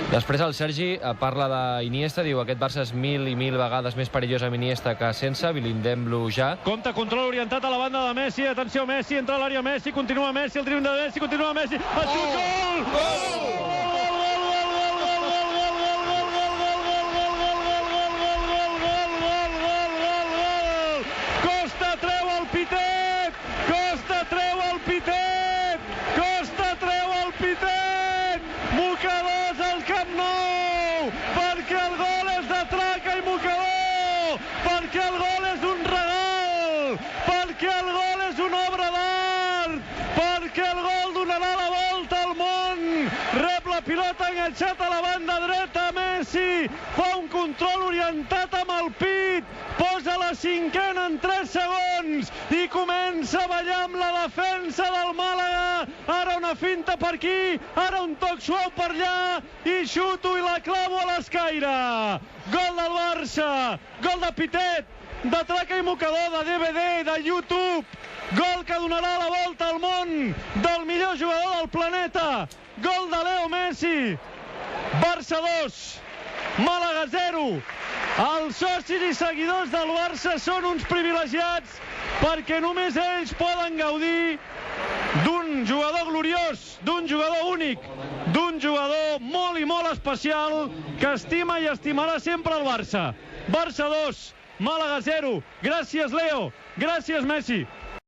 Després el Sergi parla d'Iniesta, diu aquest Barça és 1000 i 1000 vegades més perillós amb Iniesta que sense, blindem-lo ja. Compte, control orientat a la banda de Messi, atenció Messi, entra a l'àrea Messi, continua Messi, el triomf de Messi, continua Messi, el xut, gol! Costa treu el pitet! Costa treu el pitet! Costa treu el pitet! Mocadors al Camp Nou! Perquè el gol és de Traca i Mocador! Perquè el gol és un regal! Perquè el gol és una obra d'art! Perquè el gol donarà la volta al món! Rep la pilota enganxat a la banda dreta, Messi! Fa un control orientat amb el pit! Posa la cinquena en 3 segons i comença a ballar amb la defensa del Màlaga. Ara una finta per aquí, ara un toc suau per allà i xuto i la clavo a l'escaire. Gol del Barça, gol de Pitet, de Traca i Mocador, de DVD, de YouTube. Gol que donarà la volta al món del millor jugador del planeta. Gol de Leo Messi. Barça 2, Màlaga 0. Els socis i seguidors del Barça són uns privilegiats perquè només ells poden gaudir d'un jugador gloriós, d'un jugador únic, d'un jugador molt i molt especial que estima i estimarà sempre el Barça. Barça 2, Màlaga 0. Gràcies, Leo. Gràcies, Messi.